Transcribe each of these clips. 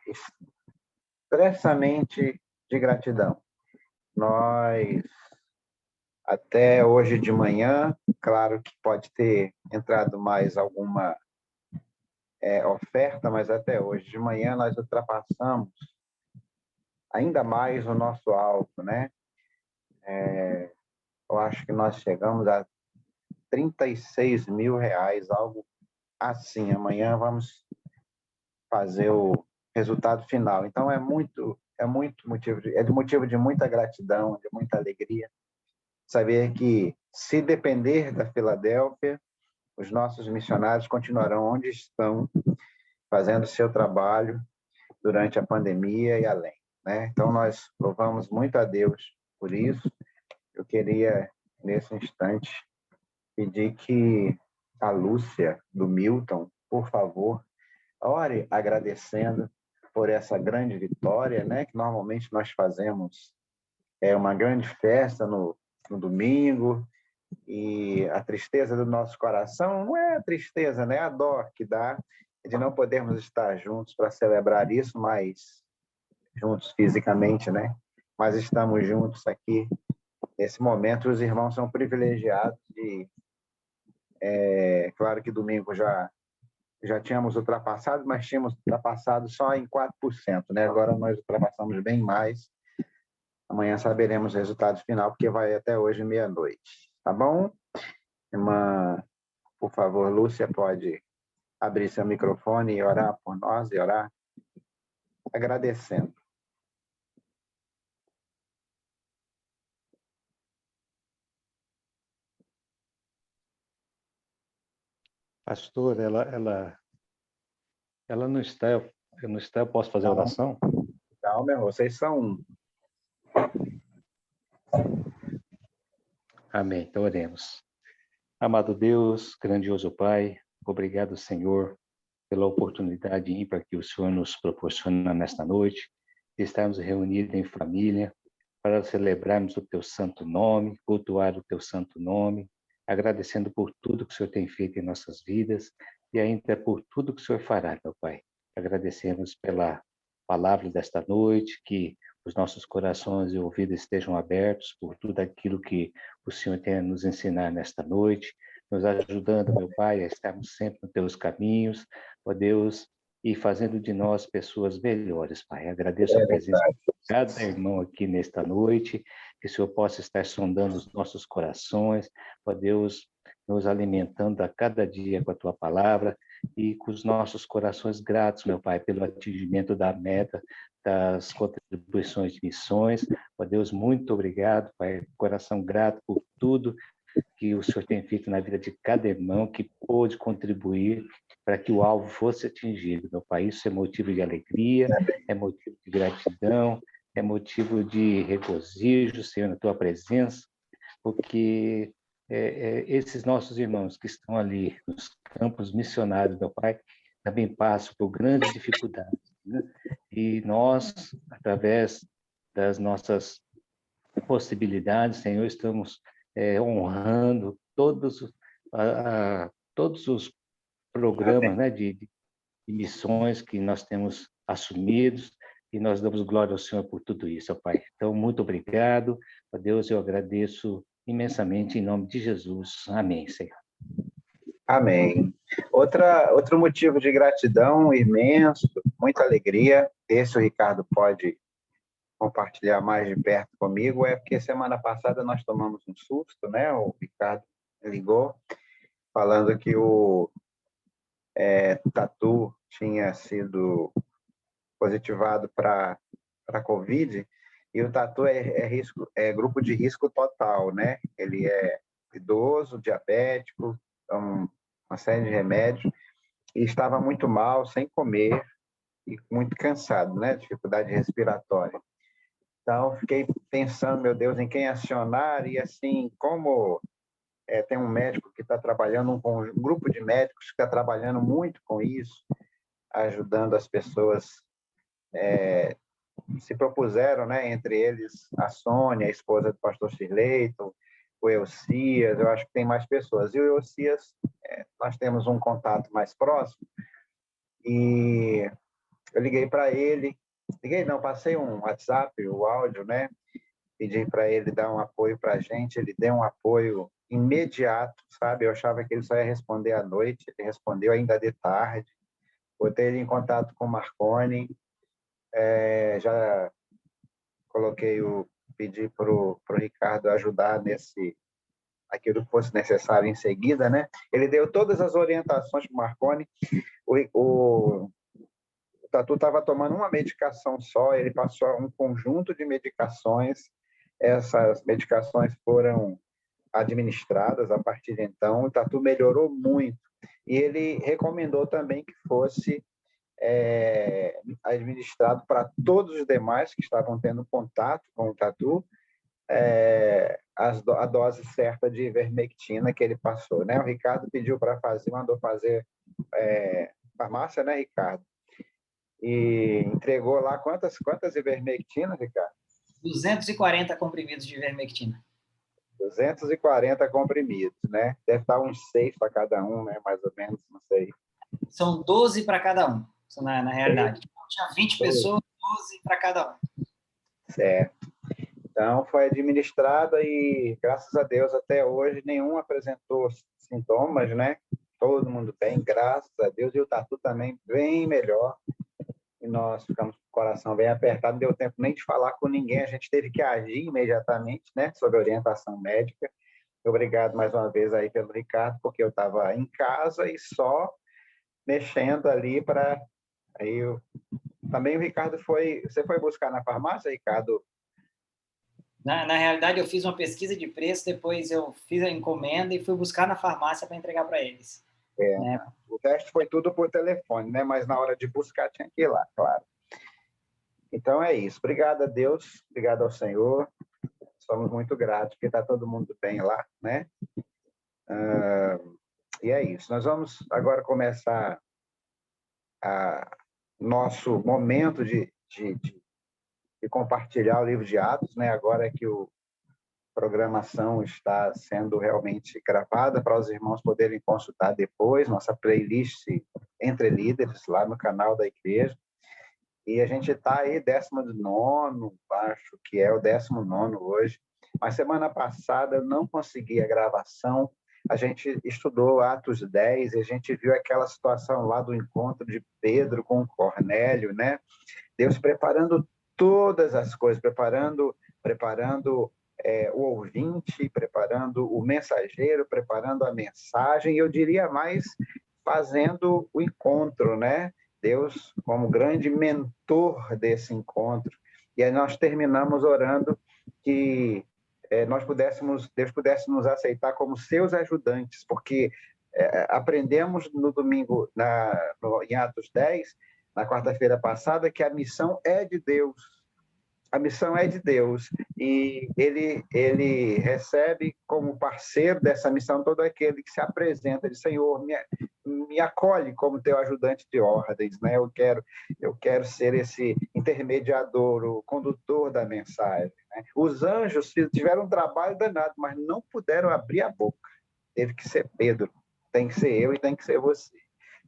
expressamente de gratidão. Nós, até hoje de manhã, claro que pode ter entrado mais alguma oferta, mas até hoje de manhã nós ultrapassamos ainda mais o nosso alvo, né? Eu acho que nós chegamos a R$ 36.000, algo assim. Amanhã vamos fazer o resultado final. Então é de motivo de muita gratidão, de muita alegria, saber que, se depender da Filadélfia, os nossos missionários continuarão onde estão, fazendo seu trabalho durante a pandemia e além, né? Então nós louvamos muito a Deus por isso. Eu queria, nesse instante, pedir que a Lúcia, do Milton, por favor, ore agradecendo por essa grande vitória, né? Que normalmente nós fazemos uma grande festa no domingo, e a tristeza do nosso coração não é a tristeza, né? A dor que dá de não podermos estar juntos para celebrar isso, mas juntos fisicamente, né? Mas estamos juntos aqui nesse momento. Os irmãos são privilegiados de, claro que domingo já tínhamos ultrapassado, mas tínhamos ultrapassado só em 4%, né? Agora nós ultrapassamos bem mais. Amanhã saberemos o resultado final, porque vai até hoje meia-noite. Tá bom? Irmã, por favor, Lúcia, pode abrir seu microfone e orar por nós, e orar agradecendo. Pastor, ela não está, eu posso fazer a oração? Calma, irmão, vocês são um. Amém, então oremos. Amado Deus, grandioso Pai, obrigado, Senhor, pela oportunidade ímpar que o Senhor nos proporciona nesta noite, de estarmos reunidos em família, para celebrarmos o Teu santo nome, cultuar o Teu santo nome, agradecendo por tudo que o Senhor tem feito em nossas vidas e ainda por tudo que o Senhor fará, meu Pai. Agradecemos pela palavra desta noite, que os nossos corações e ouvidos estejam abertos por tudo aquilo que o Senhor tem a nos ensinar nesta noite, nos ajudando, meu Pai, a estarmos sempre nos Teus caminhos, ó Deus, e fazendo de nós pessoas melhores, Pai. Agradeço a presença de cada irmão aqui nesta noite, que o Senhor possa estar sondando os nossos corações, ó Deus, nos alimentando a cada dia com a Tua palavra e com os nossos corações gratos, meu Pai, pelo atingimento da meta das contribuições de missões. Ó Deus, muito obrigado, Pai, coração grato por tudo que o Senhor tem feito na vida de cada irmão que pôde contribuir para que o alvo fosse atingido, meu Pai. Isso é motivo de alegria, é motivo de gratidão, é motivo de regozijo, Senhor, na Tua presença, porque esses nossos irmãos que estão ali nos campos missionários, meu Pai, também passam por grandes dificuldades, né? E nós, através das nossas possibilidades, Senhor, estamos honrando todos os programas, né, de missões que nós temos assumidos, e nós damos glória ao Senhor por tudo isso, ó Pai. Então, muito obrigado, ó Deus, eu agradeço imensamente em nome de Jesus. Amém, Senhor. Amém. Outro motivo de gratidão imenso, muita alegria, esse o Ricardo pode compartilhar mais de perto comigo, é porque semana passada nós tomamos um susto, né? O Ricardo ligou falando que o Tatu tinha sido positivado para Covid, e o Tatu é grupo de risco total, né? Ele é idoso, diabético, uma série de remédios, e estava muito mal, sem comer, e muito cansado, né? Dificuldade respiratória. Então, fiquei pensando, meu Deus, em quem acionar, e assim, como tem um médico que está trabalhando, um grupo de médicos que está trabalhando muito com isso, ajudando as pessoas, se propuseram, né, entre eles a Sônia, a esposa do pastor Shirleyton, o Eucias, eu acho que tem mais pessoas. E o Eucias, nós temos um contato mais próximo, e Eu liguei para ele, liguei não, passei um WhatsApp, o áudio, né? Pedi para ele dar um apoio para a gente, ele deu um apoio imediato, sabe? Eu achava que ele só ia responder à noite, ele respondeu ainda de tarde. Botei ele em contato com o Marconi, já pedi para o Ricardo ajudar aquilo que fosse necessário em seguida, né? Ele deu todas as orientações para o Marconi. O Tatu estava tomando uma medicação só, ele passou um conjunto de medicações. Essas medicações foram administradas a partir de então. O Tatu melhorou muito. E ele recomendou também que fosse administrado para todos os demais que estavam tendo contato com o Tatu, a dose certa de ivermectina que ele passou, né? O Ricardo pediu para fazer, mandou fazer farmácia, né, Ricardo? E entregou lá quantas ivermectinas, Ricardo? 240 comprimidos de ivermectina. 240 comprimidos, né? Deve dar uns 6 para cada um, né? Mais ou menos, não sei. São 12 para cada um, na realidade. Tinha 20 pessoas, 12 para cada um. Certo. Então, foi administrada e, graças a Deus, até hoje, nenhum apresentou sintomas, né? Todo mundo bem, graças a Deus. E o Tatu também bem melhor. E nós ficamos com o coração bem apertado, não deu tempo nem de falar com ninguém, a gente teve que agir imediatamente, né? Sob orientação médica. Obrigado mais uma vez aí pelo Ricardo, porque eu estava em casa e só mexendo ali para... Também o Ricardo foi... Você foi buscar na farmácia, Ricardo? Na realidade, eu fiz uma pesquisa de preço, depois eu fiz a encomenda e fui buscar na farmácia para entregar para eles. Né? O teste foi tudo por telefone, né? Mas na hora de buscar tinha que ir lá, claro. Então é isso. Obrigado a Deus, obrigado ao Senhor. Somos muito gratos, porque está todo mundo bem lá, né? E é isso. Nós vamos agora começar nosso momento de compartilhar o livro de Atos, né? Agora que a programação está sendo realmente gravada para os irmãos poderem consultar depois, nossa playlist Entre Líderes, lá no canal da igreja. E a gente está aí 19º, acho que é o 19º hoje. Mas semana passada eu não consegui a gravação. A gente estudou Atos 10 e a gente viu aquela situação lá do encontro de Pedro com Cornélio, né? Deus preparando todas as coisas, preparando o ouvinte, preparando o mensageiro, preparando a mensagem, e eu diria mais, fazendo o encontro, né? Deus como grande mentor desse encontro. E aí nós terminamos orando que Deus pudesse nos aceitar como seus ajudantes, porque aprendemos no domingo, em Atos 10, na quarta-feira passada, que a missão é de Deus. A missão é de Deus e ele recebe como parceiro dessa missão todo aquele que se apresenta, diz: Senhor, me acolhe como teu ajudante de ordens, né? Eu quero ser esse intermediador, o condutor da mensagem, né? Os anjos tiveram um trabalho danado, mas não puderam abrir a boca. Teve que ser Pedro, tem que ser eu e tem que ser você.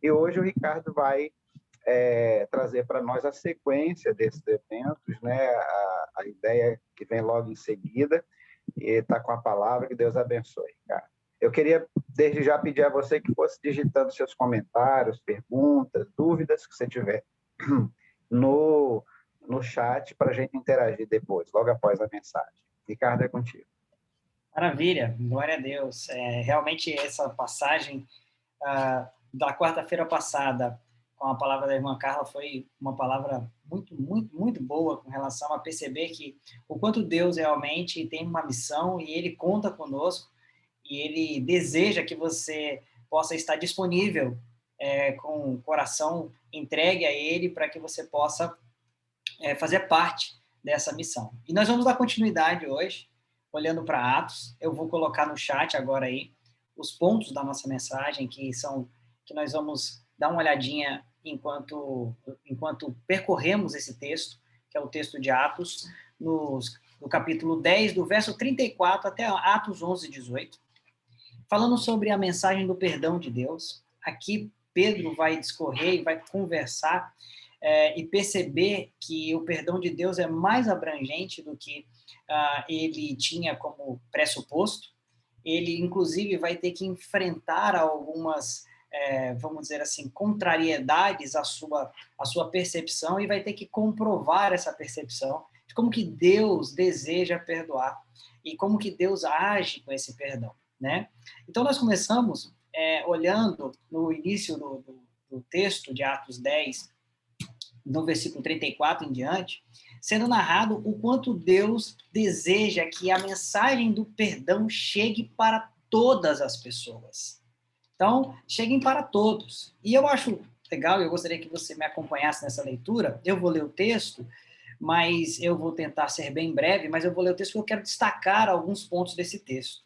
E hoje o Ricardo vai trazer para nós a sequência desses eventos, né? A ideia que vem logo em seguida, e está com a palavra. Que Deus abençoe, cara. Eu queria, desde já, pedir a você que fosse digitando seus comentários, perguntas, dúvidas que você tiver no chat para a gente interagir depois, logo após a mensagem. Ricardo, é contigo. Maravilha, glória a Deus. Realmente essa passagem da quarta-feira passada, com a palavra da irmã Carla, foi uma palavra muito, muito, muito boa com relação a perceber que o quanto Deus realmente tem uma missão e Ele conta conosco e Ele deseja que você possa estar disponível com o coração entregue a Ele para que você possa fazer parte dessa missão. E nós vamos dar continuidade hoje, olhando para Atos. Eu vou colocar no chat agora aí os pontos da nossa mensagem que nós vamos dar uma olhadinha enquanto percorremos esse texto, que é o texto de Atos, no capítulo 10, do verso 34 até Atos 11, 18, falando sobre a mensagem do perdão de Deus. Aqui Pedro vai discorrer e vai conversar e perceber que o perdão de Deus é mais abrangente do que ele tinha como pressuposto. Ele, inclusive, vai ter que enfrentar algumas, vamos dizer assim, contrariedades à sua percepção, e vai ter que comprovar essa percepção de como que Deus deseja perdoar e como que Deus age com esse perdão, né? Então, nós começamos olhando no início do texto de Atos 10, no versículo 34 em diante, sendo narrado o quanto Deus deseja que a mensagem do perdão chegue para todas as pessoas. Então, cheguem para todos. E eu acho legal, eu gostaria que você me acompanhasse nessa leitura. Eu vou ler o texto, mas eu vou tentar ser bem breve, mas eu vou ler o texto porque eu quero destacar alguns pontos desse texto.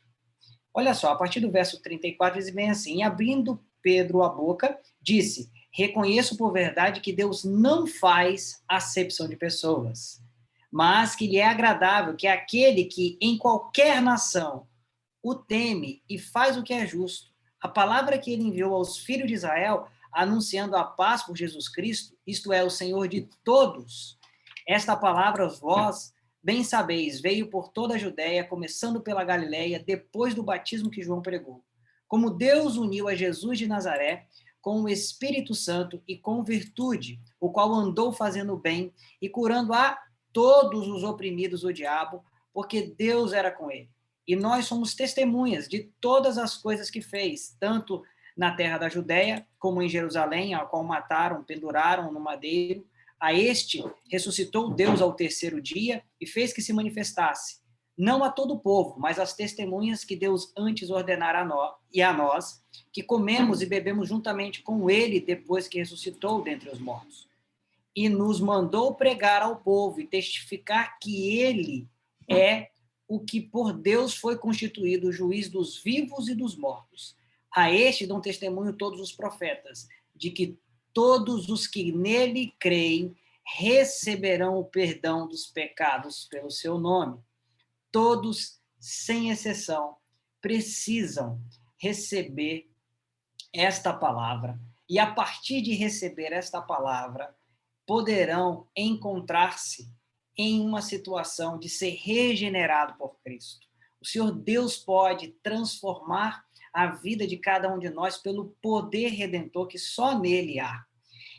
Olha só, a partir do verso 34 diz bem assim: e abrindo Pedro a boca, disse: reconheço por verdade que Deus não faz acepção de pessoas, mas que lhe é agradável que aquele que em qualquer nação o teme e faz o que é justo. A palavra que ele enviou aos filhos de Israel, anunciando a paz por Jesus Cristo, isto é, o Senhor de todos. Esta palavra vós bem sabeis, veio por toda a Judéia, começando pela Galileia, depois do batismo que João pregou. Como Deus uniu a Jesus de Nazaré com o Espírito Santo e com virtude, o qual andou fazendo bem e curando a todos os oprimidos do diabo, porque Deus era com ele. E nós somos testemunhas de todas as coisas que fez, tanto na terra da Judéia, como em Jerusalém, a qual mataram, penduraram no madeiro. A este ressuscitou Deus ao terceiro dia e fez que se manifestasse, não a todo o povo, mas às testemunhas que Deus antes ordenara a nós, que comemos e bebemos juntamente com ele depois que ressuscitou dentre os mortos. E nos mandou pregar ao povo e testificar que ele é o que por Deus foi constituído o juiz dos vivos e dos mortos. A este dão testemunho todos os profetas, de que todos os que nele creem receberão o perdão dos pecados pelo seu nome. Todos, sem exceção, precisam receber esta palavra, e a partir de receber esta palavra, poderão encontrar-se em uma situação de ser regenerado por Cristo. O Senhor Deus pode transformar a vida de cada um de nós pelo poder redentor que só nele há.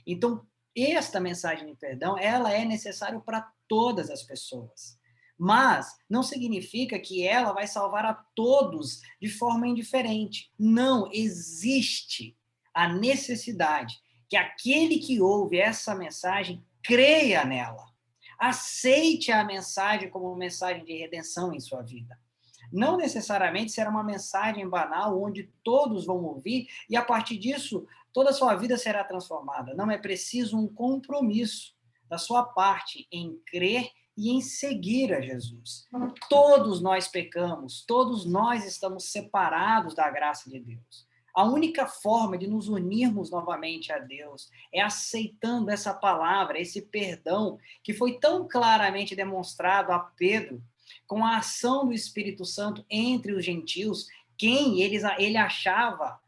Então, esta mensagem de perdão, ela é necessária para todas as pessoas. Mas não significa que ela vai salvar a todos de forma indiferente. Não, existe a necessidade que aquele que ouve essa mensagem creia nela. Aceite a mensagem como mensagem de redenção em sua vida. Não necessariamente será uma mensagem banal onde todos vão ouvir e a partir disso toda a sua vida será transformada. Não, é preciso um compromisso da sua parte em crer e em seguir a Jesus. Todos nós pecamos, todos nós estamos separados da graça de Deus. A única forma de nos unirmos novamente a Deus é aceitando essa palavra, esse perdão que foi tão claramente demonstrado a Pedro com a ação do Espírito Santo entre os gentios, quem ele achava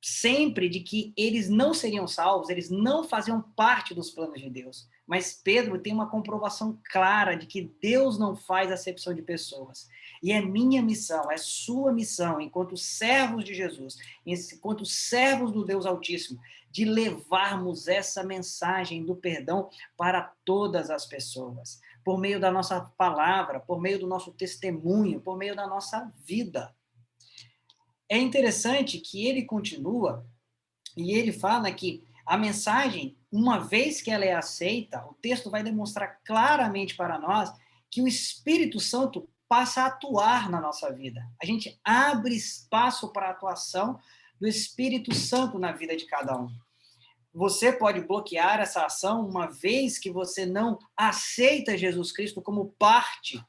sempre de que eles não seriam salvos, eles não faziam parte dos planos de Deus. Mas Pedro tem uma comprovação clara de que Deus não faz acepção de pessoas. E é minha missão, é sua missão, enquanto servos de Jesus, enquanto servos do Deus Altíssimo, de levarmos essa mensagem do perdão para todas as pessoas, por meio da nossa palavra, por meio do nosso testemunho, por meio da nossa vida. É interessante que ele continua e ele fala que a mensagem, uma vez que ela é aceita, o texto vai demonstrar claramente para nós que o Espírito Santo passa a atuar na nossa vida. A gente abre espaço para a atuação do Espírito Santo na vida de cada um. Você pode bloquear essa ação uma vez que você não aceita Jesus Cristo como parte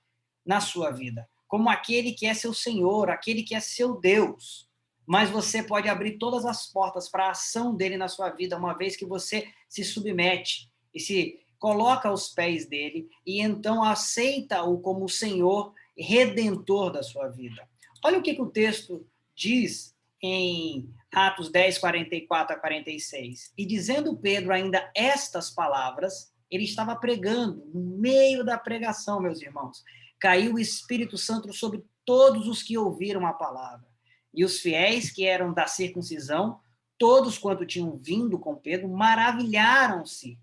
na sua vida, como aquele que é seu Senhor, aquele que é seu Deus. Mas você pode abrir todas as portas para a ação dele na sua vida, uma vez que você se submete e se coloca aos pés dele e então aceita-o como o Senhor redentor da sua vida. Olha o que o texto diz em Atos 10, 44 a 46. E dizendo Pedro ainda estas palavras, ele estava pregando. No meio da pregação, meus irmãos, caiu o Espírito Santo sobre todos os que ouviram a palavra. E os fiéis que eram da circuncisão, todos quanto tinham vindo com Pedro, maravilharam-se,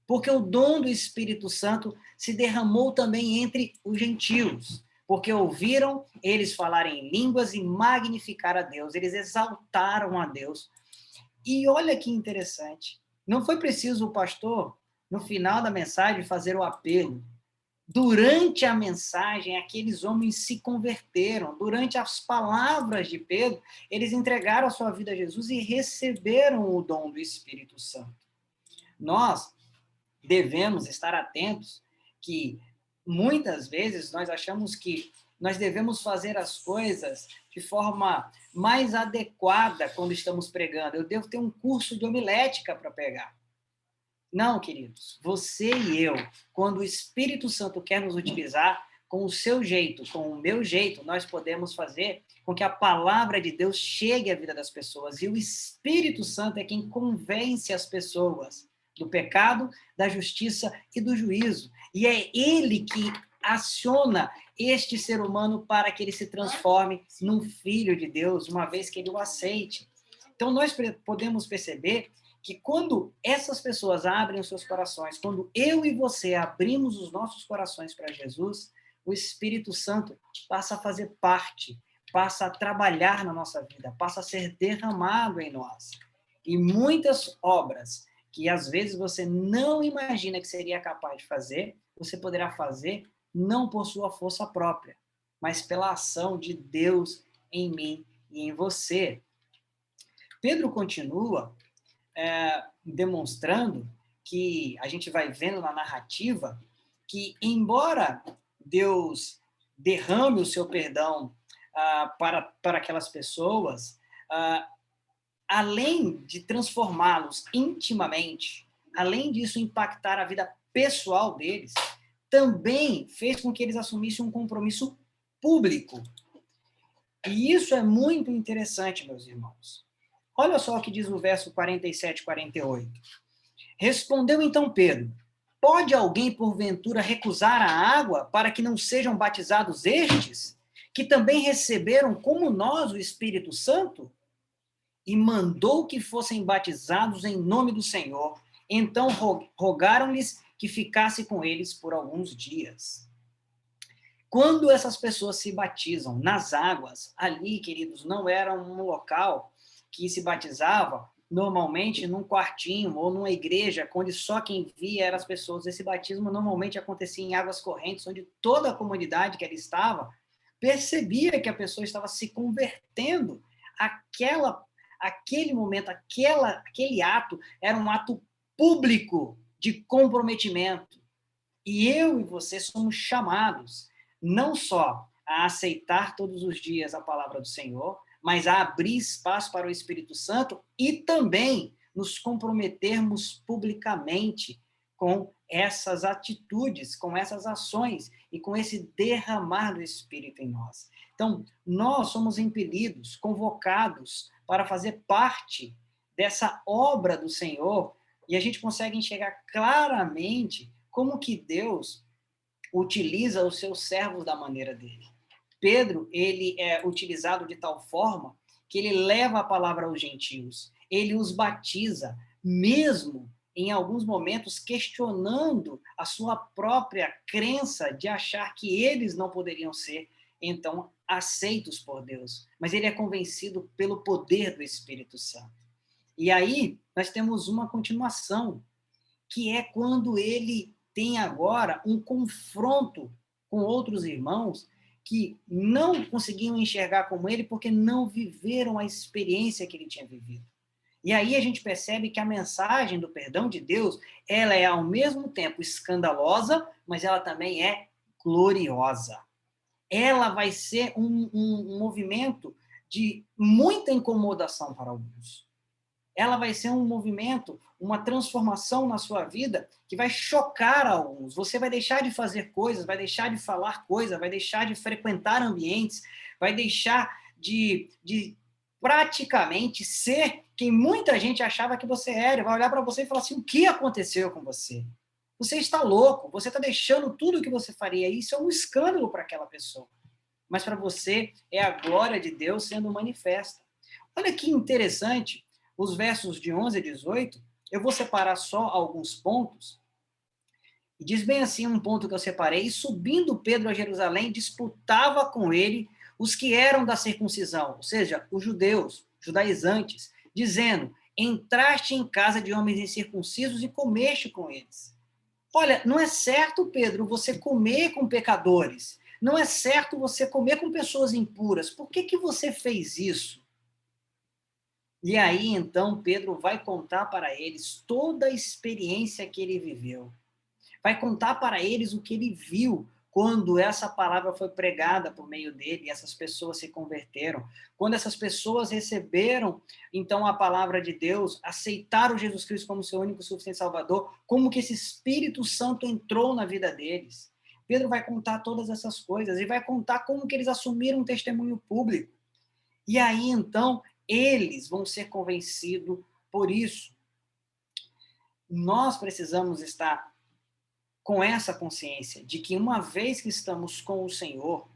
porque o dom do Espírito Santo se derramou também entre os gentios, porque ouviram eles falarem em línguas e magnificar a Deus, eles exaltaram a Deus. E olha que interessante, não foi preciso o pastor, no final da mensagem, fazer o apelo. Durante a mensagem, aqueles homens se converteram. Durante as palavras de Pedro, eles entregaram a sua vida a Jesus e receberam o dom do Espírito Santo. Nós devemos estar atentos que muitas vezes nós achamos que nós devemos fazer as coisas de forma mais adequada quando estamos pregando. Eu devo ter um curso de homilética para pregar. Não, queridos, você e eu, quando o Espírito Santo quer nos utilizar, com o seu jeito, com o meu jeito, nós podemos fazer com que a palavra de Deus chegue à vida das pessoas. E o Espírito Santo é quem convence as pessoas do pecado, da justiça e do juízo. E é ele que aciona este ser humano para que ele se transforme num filho de Deus, uma vez que ele o aceite. Então, nós podemos perceber que quando essas pessoas abrem os seus corações, quando eu e você abrimos os nossos corações para Jesus, o Espírito Santo passa a fazer parte, passa a trabalhar na nossa vida, passa a ser derramado em nós. E muitas obras que às vezes você não imagina que seria capaz de fazer, você poderá fazer não por sua força própria, mas pela ação de Deus em mim e em você. Pedro continua demonstrando que a gente vai vendo na narrativa que, embora Deus derrame o seu perdão para aquelas pessoas, além de transformá-los intimamente, além disso impactar a vida pessoal deles, também fez com que eles assumissem um compromisso público. E isso é muito interessante, meus irmãos. Olha só o que diz o verso 47 e 48. Respondeu então Pedro: pode alguém, porventura, recusar a água para que não sejam batizados estes, que também receberam, como nós, o Espírito Santo? E mandou que fossem batizados em nome do Senhor. Então rogaram-lhes que ficasse com eles por alguns dias. Quando essas pessoas se batizam nas águas, ali, queridos, não era um local que se batizava normalmente num quartinho ou numa igreja, onde só quem via eram as pessoas.Esse batismo normalmente acontecia em águas correntes, onde toda a comunidade que ali estava percebia que a pessoa estava se convertendo. Aquele momento, aquele ato era um ato público de comprometimento. E eu e você somos chamados não só a aceitar todos os dias a palavra do Senhor, mas a abrir espaço para o Espírito Santo e também nos comprometermos publicamente com essas atitudes, com essas ações e com esse derramar do Espírito em nós. Então, nós somos impelidos, convocados para fazer parte dessa obra do Senhor, e a gente consegue enxergar claramente como que Deus utiliza os seus servos da maneira dele. Pedro, ele é utilizado de tal forma que ele leva a palavra aos gentios, ele os batiza, mesmo em alguns momentos questionando a sua própria crença de achar que eles não poderiam ser, então, aceitos por Deus. Mas ele é convencido pelo poder do Espírito Santo. E aí, nós temos uma continuação, que é quando ele tem agora um confronto com outros irmãos que não conseguiam enxergar como ele porque não viveram a experiência que ele tinha vivido. E aí a gente percebe que a mensagem do perdão de Deus, ela é ao mesmo tempo escandalosa, mas ela também é gloriosa. Ela vai ser um movimento de muita incomodação para alguns. Ela vai ser um movimento, uma transformação na sua vida que vai chocar alguns. Você vai deixar de fazer coisas, vai deixar de falar coisas, vai deixar de frequentar ambientes, vai deixar de praticamente ser quem muita gente achava que você era. Vai olhar para você e falar assim, o que aconteceu com você? Você está louco, você está deixando tudo o que você faria. Isso é um escândalo para aquela pessoa. Mas para você é a glória de Deus sendo manifesta. Olha que interessante, os versos de 11 a 18, eu vou separar só alguns pontos. E diz bem assim um ponto que eu separei: e subindo Pedro a Jerusalém, disputava com ele os que eram da circuncisão, ou seja, os judeus, judaizantes, dizendo, entraste em casa de homens incircuncisos e comeste com eles. Olha, não é certo, Pedro, você comer com pecadores. Não é certo você comer com pessoas impuras. Por que você fez isso? E aí, então, Pedro vai contar para eles toda a experiência que ele viveu. Vai contar para eles o que ele viu quando essa palavra foi pregada por meio dele e essas pessoas se converteram. Quando essas pessoas receberam, então, a palavra de Deus, aceitaram Jesus Cristo como seu único e suficiente Salvador, como que esse Espírito Santo entrou na vida deles. Pedro vai contar todas essas coisas e vai contar como que eles assumiram um testemunho público. E aí, então, eles vão ser convencidos por isso. Nós precisamos estar com essa consciência de que uma vez que estamos com o Senhor,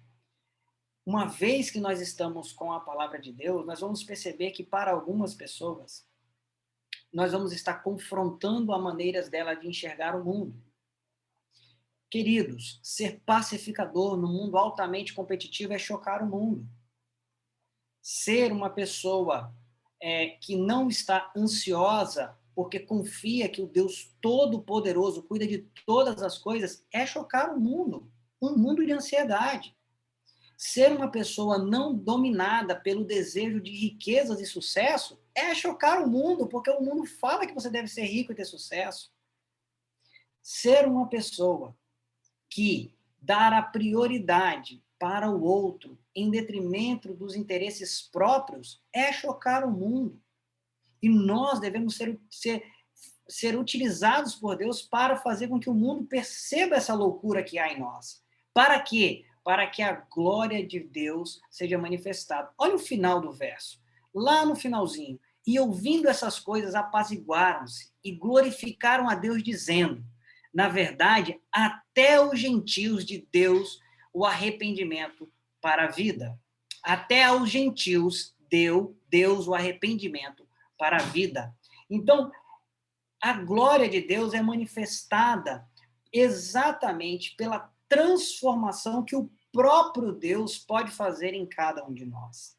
uma vez que nós estamos com a palavra de Deus, nós vamos perceber que para algumas pessoas, nós vamos estar confrontando a maneiras dela de enxergar o mundo. Queridos, ser pacificador no mundo altamente competitivo é chocar o mundo. Ser uma pessoa que não está ansiosa porque confia que o Deus Todo-Poderoso cuida de todas as coisas é chocar o mundo, um mundo de ansiedade. Ser uma pessoa não dominada pelo desejo de riquezas e sucesso é chocar o mundo, porque o mundo fala que você deve ser rico e ter sucesso. Ser uma pessoa que dar a prioridade para o outro em detrimento dos interesses próprios é chocar o mundo. E nós devemos ser utilizados por Deus para fazer com que o mundo perceba essa loucura que há em nós. Para quê? Para que a glória de Deus seja manifestada. Olha o final do verso. Lá no finalzinho. E ouvindo essas coisas, apaziguaram-se e glorificaram a Deus, dizendo, na verdade, até os gentios de Deus o arrependimento para a vida. Até aos gentios deu Deus o arrependimento para a vida. Então, a glória de Deus é manifestada exatamente pela transformação que o próprio Deus pode fazer em cada um de nós.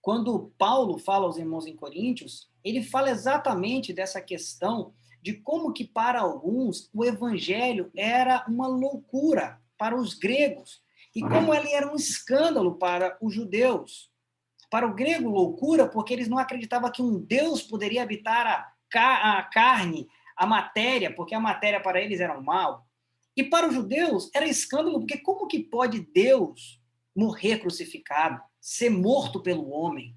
Quando Paulo fala aos irmãos em Coríntios, ele fala exatamente dessa questão de como que para alguns o evangelho era uma loucura para os gregos e como ele era um escândalo para os judeus. Para o grego, loucura, porque eles não acreditavam que um Deus poderia habitar a carne, a matéria, porque a matéria para eles era um mal. E para os judeus era escândalo, porque como que pode Deus morrer crucificado, ser morto pelo homem?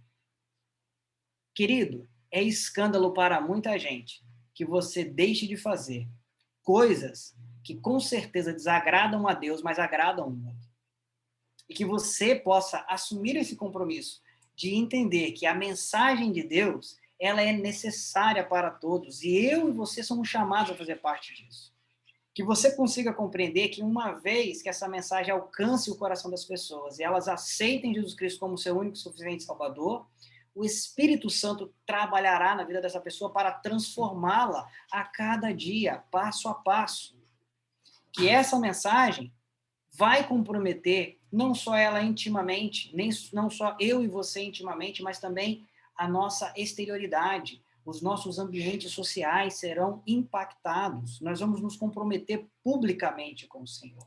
Querido, é escândalo para muita gente que você deixe de fazer coisas que com certeza desagradam a Deus, mas agradam o mundo. E que você possa assumir esse compromisso de entender que a mensagem de Deus, ela é necessária para todos, e eu e você somos chamados a fazer parte disso. Que você consiga compreender que uma vez que essa mensagem alcance o coração das pessoas e elas aceitem Jesus Cristo como seu único e suficiente Salvador, o Espírito Santo trabalhará na vida dessa pessoa para transformá-la a cada dia, passo a passo. Que essa mensagem vai comprometer não só ela intimamente, não só eu e você intimamente, mas também a nossa exterioridade. Os nossos ambientes sociais serão impactados. Nós vamos nos comprometer publicamente com o Senhor.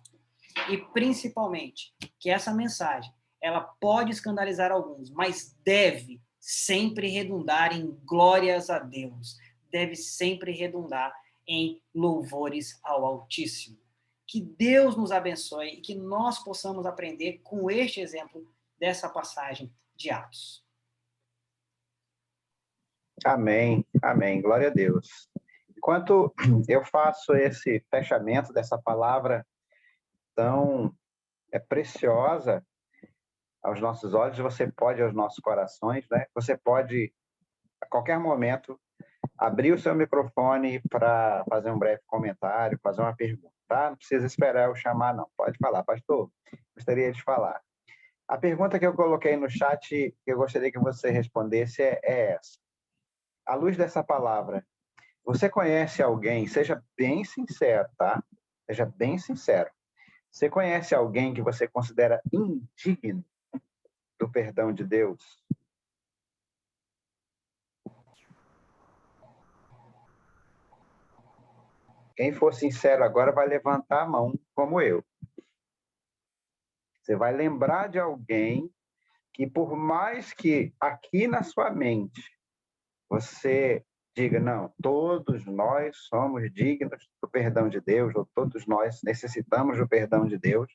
E, principalmente, que essa mensagem, ela pode escandalizar alguns, mas deve sempre redundar em glórias a Deus. Deve sempre redundar em louvores ao Altíssimo. Que Deus nos abençoe e que nós possamos aprender com este exemplo dessa passagem de Atos. Amém, amém, glória a Deus. Enquanto eu faço esse fechamento dessa palavra tão preciosa, aos nossos olhos, você pode aos nossos corações, né? Você pode, a qualquer momento, abrir o seu microfone para fazer um breve comentário, fazer uma pergunta, tá? Não precisa esperar eu chamar, não. Pode falar, pastor. Gostaria de falar. A pergunta que eu coloquei no chat, que eu gostaria que você respondesse, é essa. À luz dessa palavra, você conhece alguém, seja bem sincero, tá? Seja bem sincero. Você conhece alguém que você considera indigno do perdão de Deus? Quem for sincero agora vai levantar a mão, como eu. Você vai lembrar de alguém que, por mais que aqui na sua mente você diga, não, todos nós somos dignos do perdão de Deus, ou todos nós necessitamos do perdão de Deus,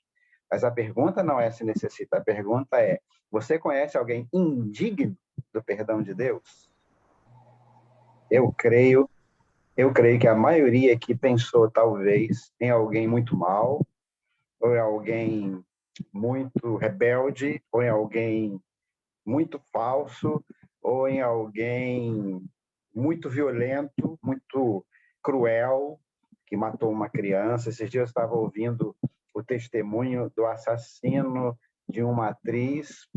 mas a pergunta não é se necessita, a pergunta é, você conhece alguém indigno do perdão de Deus? Eu creio que a maioria aqui pensou, talvez, em alguém muito mal, ou em alguém muito rebelde, ou em alguém muito falso, ou em alguém muito violento, muito cruel, que matou uma criança. Esses dias eu estava ouvindo o testemunho do assassino de uma atriz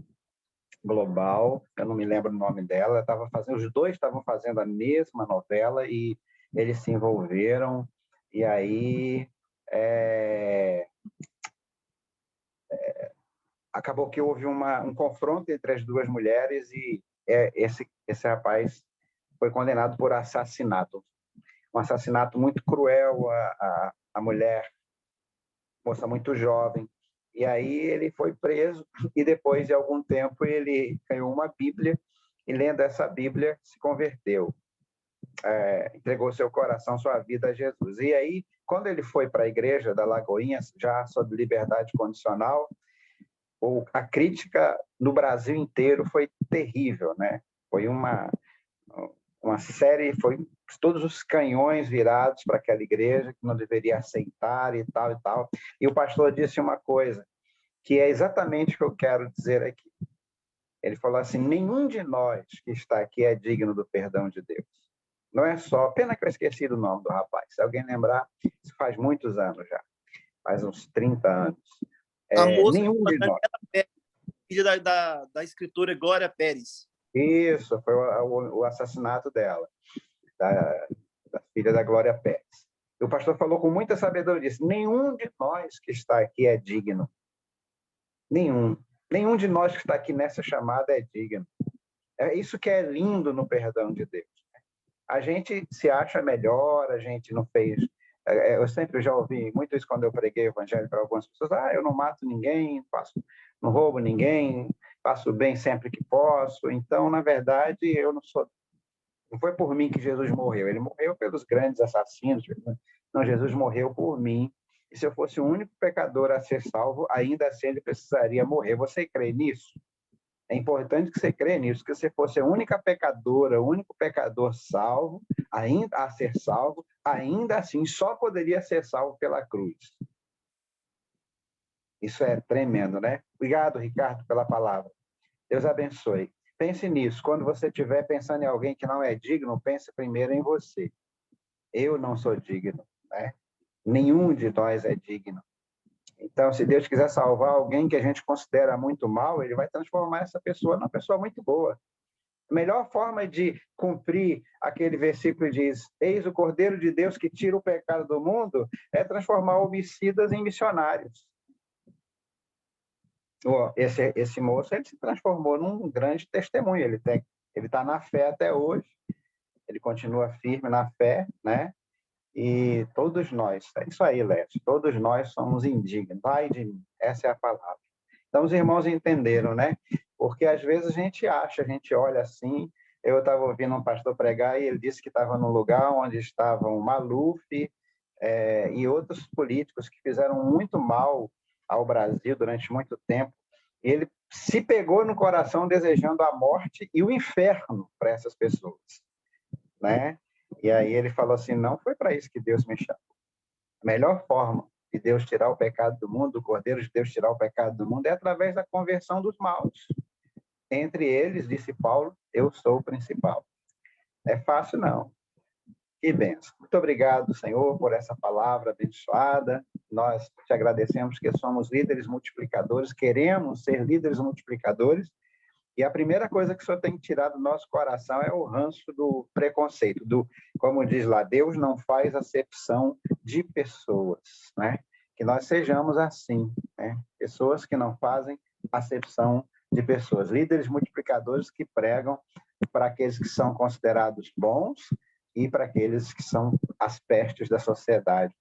global, eu não me lembro o nome dela, os dois estavam fazendo a mesma novela e eles se envolveram, e aí acabou que houve um confronto entre as duas mulheres e esse rapaz foi condenado por assassinato. Um assassinato muito cruel, a mulher, moça muito jovem. E aí ele foi preso e depois de algum tempo ele ganhou uma Bíblia e lendo essa Bíblia se converteu. Entregou seu coração, sua vida a Jesus. E aí, quando ele foi para a igreja da Lagoinha, já sob liberdade condicional, a crítica no Brasil inteiro foi terrível, né? Foi uma série, foi todos os canhões virados para aquela igreja que não deveria aceitar e tal e tal. E o pastor disse uma coisa que é exatamente o que eu quero dizer aqui. Ele falou assim: nenhum de nós que está aqui é digno do perdão de Deus. Não é só, pena que eu esqueci do nome do rapaz. Se alguém lembrar, isso faz muitos anos já, faz uns 30 anos. A moça Nenhum de nós. Filha da escritora Glória Pérez. Isso, foi o assassinato dela, da filha da Glória Pérez. O pastor falou com muita sabedoria, disse: nenhum de nós que está aqui é digno. Nenhum. Nenhum de nós que está aqui nessa chamada é digno. É isso que é lindo no perdão de Deus. A gente se acha melhor, a gente não fez... Eu sempre já ouvi muito isso quando eu preguei o evangelho para algumas pessoas: eu não mato ninguém, não roubo ninguém, faço bem sempre que posso. Então, na verdade, eu não sou... Não foi por mim que Jesus morreu, ele morreu pelos grandes assassinos. Não, Jesus morreu por mim. E se eu fosse o único pecador a ser salvo, ainda assim ele precisaria morrer. Você crê nisso? É importante que você crê nisso, que se fosse a única pecadora, o único pecador salvo, ainda a ser salvo, ainda assim só poderia ser salvo pela cruz. Isso é tremendo, né? Obrigado, Ricardo, pela palavra. Deus abençoe. Pense nisso. Quando você estiver pensando em alguém que não é digno, pense primeiro em você. Eu não sou digno, né? Nenhum de nós é digno. Então, se Deus quiser salvar alguém que a gente considera muito mal, ele vai transformar essa pessoa numa pessoa muito boa. A melhor forma de cumprir aquele versículo que diz: eis o Cordeiro de Deus que tira o pecado do mundo, é transformar homicidas em missionários. Esse moço, ele se transformou num grande testemunho. Ele está na fé até hoje, ele continua firme na fé, né? E todos nós, é isso aí, Lécio, todos nós somos indignos. Ai de mim, essa é a palavra. Então, os irmãos entenderam, né? Porque às vezes a gente olha assim. Eu estava ouvindo um pastor pregar e ele disse que estava num lugar onde estavam Maluf e outros políticos que fizeram muito mal ao Brasil durante muito tempo. E ele se pegou no coração desejando a morte e o inferno para essas pessoas, né? E aí ele falou assim: não foi para isso que Deus me chamou. A melhor forma de Deus tirar o pecado do mundo, do Cordeiro de Deus tirar o pecado do mundo, é através da conversão dos maus. Entre eles, disse Paulo, eu sou o principal. Não é fácil, não. Que bênção. Muito obrigado, Senhor, por essa palavra abençoada. Nós te agradecemos que somos líderes multiplicadores, queremos ser líderes multiplicadores, e a primeira coisa que o Senhor tem que tirar do nosso coração é o ranço do preconceito, como diz lá, Deus não faz acepção de pessoas, né? Que nós sejamos assim, né? Pessoas que não fazem acepção de pessoas, líderes multiplicadores que pregam para aqueles que são considerados bons e para aqueles que são as pestes da sociedade,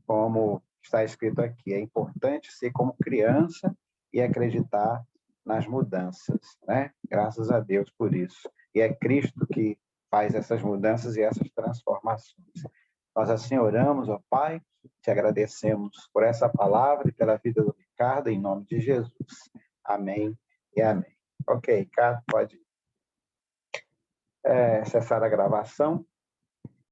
como está escrito aqui. É importante ser como criança e acreditar nas mudanças, né? Graças a Deus por isso. E é Cristo que faz essas mudanças e essas transformações. Nós assim oramos, ó Pai, te agradecemos por essa palavra e pela vida do Ricardo, em nome de Jesus. Amém e amém. Ok, Ricardo, pode cessar a gravação.